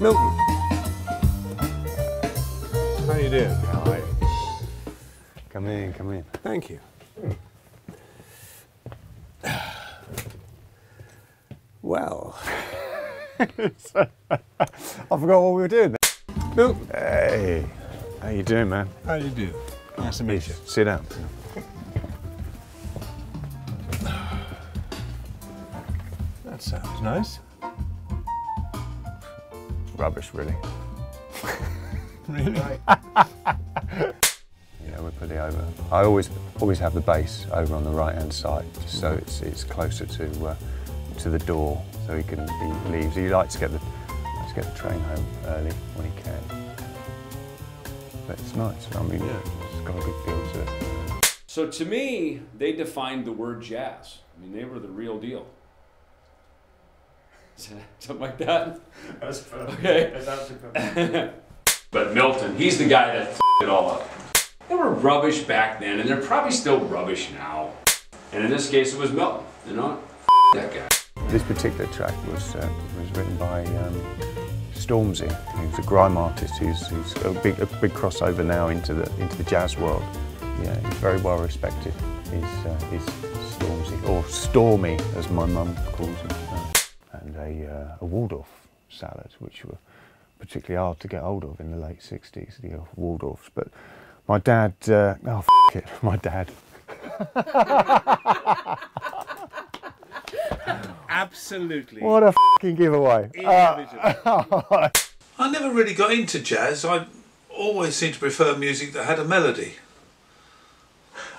Milton. How you doing? How are you? Come in, come in. Thank you. Well, I forgot what we were doing. Milton. Hey, how you doing, man? How do you do? Nice to meet you. Sit down. That sounds nice. Rubbish, really. Really? Yeah, we put it over. I always have the bass over on the right-hand side, just so it's closer to the door, so he leaves. He likes to get the train home early when he can. But it's nice. I mean, yeah, it's got a good feel to it. So to me, they defined the word jazz. I mean, they were the real deal. Something like that? That's perfect. Okay. That's absolutely perfect. But Milton, he's the guy that it all up. They were rubbish back then, and they're probably still rubbish now. And in this case, it was Milton. You know what? That guy. This particular track was written by Stormzy. He's a grime artist who's a big crossover now into the jazz world. Yeah, he's very well respected. He's Stormzy, or Stormy as my mum calls him. And a Waldorf salad, which were particularly hard to get hold of in the late 60s, the Waldorfs. But my dad, oh f it, my dad. Absolutely. What a f***ing giveaway. I never really got into jazz. I always seemed to prefer music that had a melody.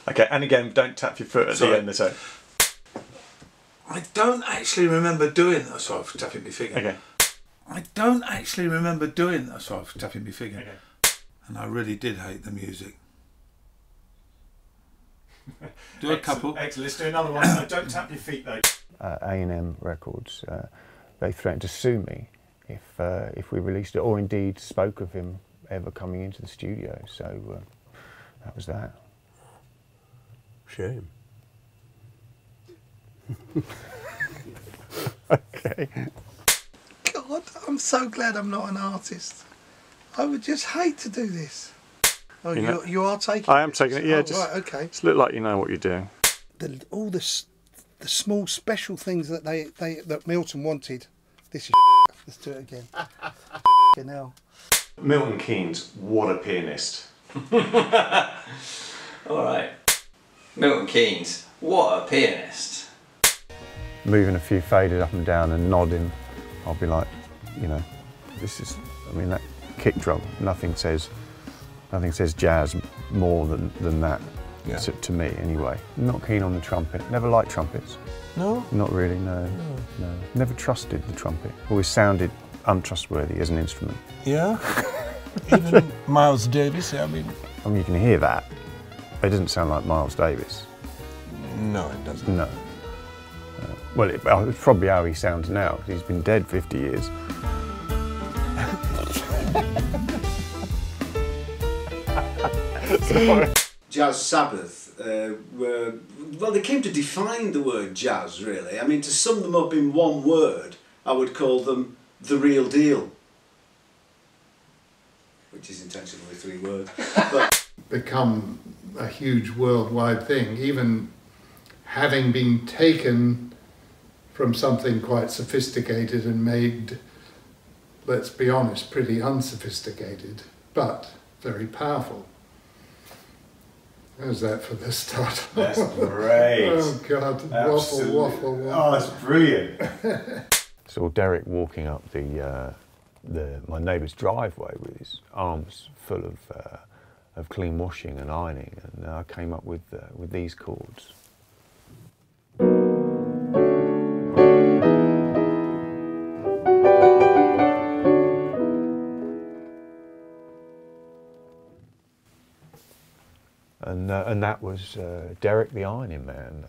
Okay, and again, don't tap your foot at the end. So. I don't actually remember doing that. Sorry for tapping my finger. Okay. I don't actually remember doing that. Sorry for tapping my finger. Okay. And I really did hate the music. Do a couple. Excellent. Let's do another one. No, don't tap your feet though. A&M Records, they threatened to sue me if we released it, or indeed spoke of him ever coming into the studio. So that was that. Shame. Okay. God, I'm so glad I'm not an artist. I would just hate to do this. Oh, you are taking it? I am taking it, yeah. Oh, just, right, okay. Just look like you know what you're doing. All the small special things that that Milton wanted. This is let's do it again. Hell. Milton Keanes, what a pianist. Alright. Milton Keanes, what a pianist. Moving a few faded up and down and nodding, I'll be like, you know, this is, I mean, that kick drum, nothing says jazz more than that, yeah. to me anyway. Not keen on the trumpet, never liked trumpets. No? Not really, no. Never trusted the trumpet, always sounded untrustworthy as an instrument. Yeah? Even Miles Davis, I mean, you can hear that, but it doesn't sound like Miles Davis. No, it doesn't. No. Well, it's probably how he sounds now, because he's been dead 50 years. Jazz Sabbath were, well, they came to define the word jazz, really. I mean, to sum them up in one word, I would call them the real deal. Which is intentionally 3 words. But become a huge worldwide thing, even having been taken from something quite sophisticated and made, let's be honest, pretty unsophisticated, but very powerful. How's that for the start? That's great. Oh God, Absolutely. waffle. Oh, that's brilliant. Saw Derek walking up my neighbour's driveway with his arms full of clean washing and ironing, and I came up with these chords. And that was Derek the Ironing Man.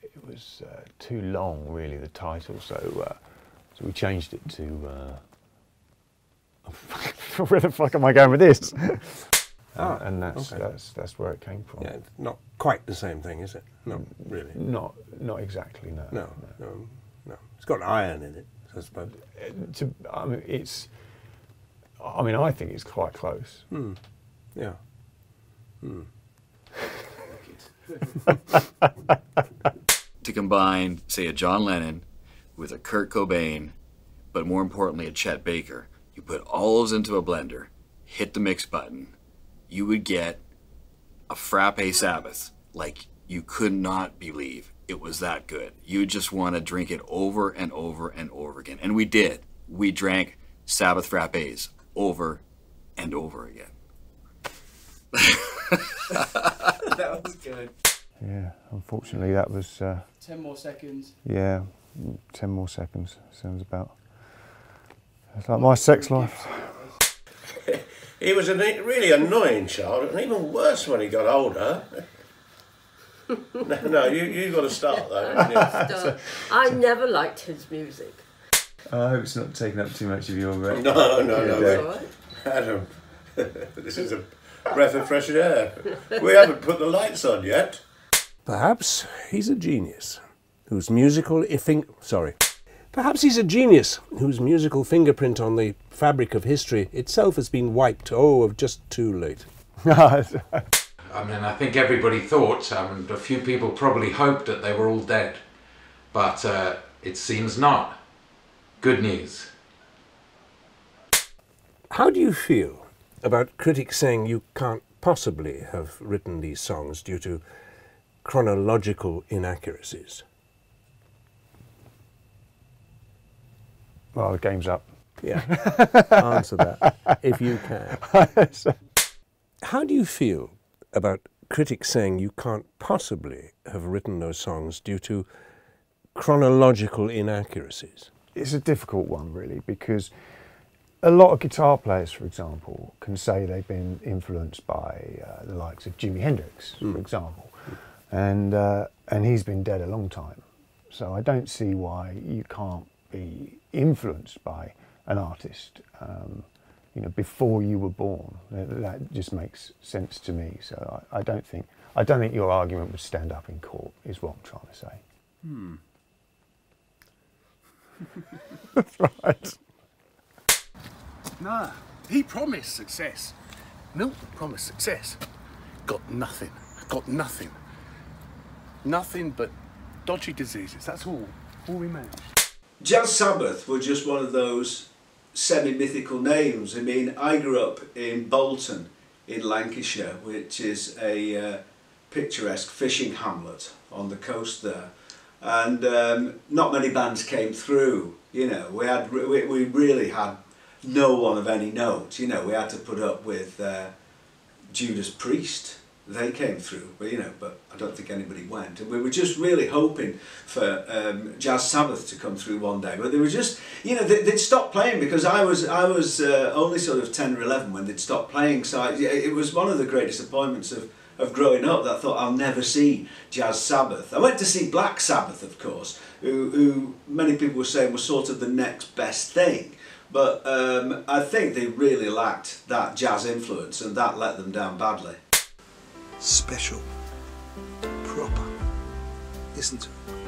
It was too long, really, the title, so we changed it to... where the fuck am I going with this? And that's where it came from. Yeah, not quite the same thing, is it? Not really. Not exactly, no. No. It's got iron in it, I suppose. I mean, I mean, I think it's quite close. Yeah. To combine, say, a John Lennon with a Kurt Cobain, but more importantly, a Chet Baker, you put all those into a blender, hit the mix button, you would get a frappe Sabbath like you could not believe. It was that good. You just want to drink it over and over and over again. And we did. We drank Sabbath frappes over and over again. That was good. Yeah, unfortunately that was... 10 more seconds. Yeah, 10 more seconds sounds about... It's like my sex life. He was a really annoying child, and even worse when he got older. No, you've got to start though. I never liked his music. I hope it's not taking up too much of your... No. Adam, this is a breath of fresh air. We haven't put the lights on yet. Perhaps he's a genius whose musical Perhaps he's a genius whose musical fingerprint on the fabric of history itself has been wiped, just too late. I mean, I think everybody thought, a few people probably hoped that they were all dead, but it seems not. Good news. How do you feel about critics saying you can't possibly have written these songs due to chronological inaccuracies? Well, the game's up. Yeah, answer that, if you can. How do you feel about critics saying you can't possibly have written those songs due to chronological inaccuracies? It's a difficult one, really, because a lot of guitar players, for example, can say they've been influenced by the likes of Jimi Hendrix, for example, and he's been dead a long time. So I don't see why you can't be influenced by an artist, before you were born. That just makes sense to me. So I don't think your argument would stand up in court, is what I'm trying to say. That's right. No, he promised success. Milton promised success. Got nothing. Nothing but dodgy diseases. That's all we managed. Jazz Sabbath were just one of those semi-mythical names. I mean, I grew up in Bolton in Lancashire, which is a picturesque fishing hamlet on the coast there, and not many bands came through. We really had no one of any note. We had to put up with Judas Priest. They came through, but I don't think anybody went. And we were just really hoping for Jazz Sabbath to come through one day. But they were just, they'd stopped playing because I was only sort of 10 or 11 when they'd stopped playing. So it was one of the great disappointments of growing up, that I thought I'll never see Jazz Sabbath. I went to see Black Sabbath, of course, who many people were saying was sort of the next best thing. But I think they really lacked that jazz influence, and that let them down badly. Special, proper. Listen to it.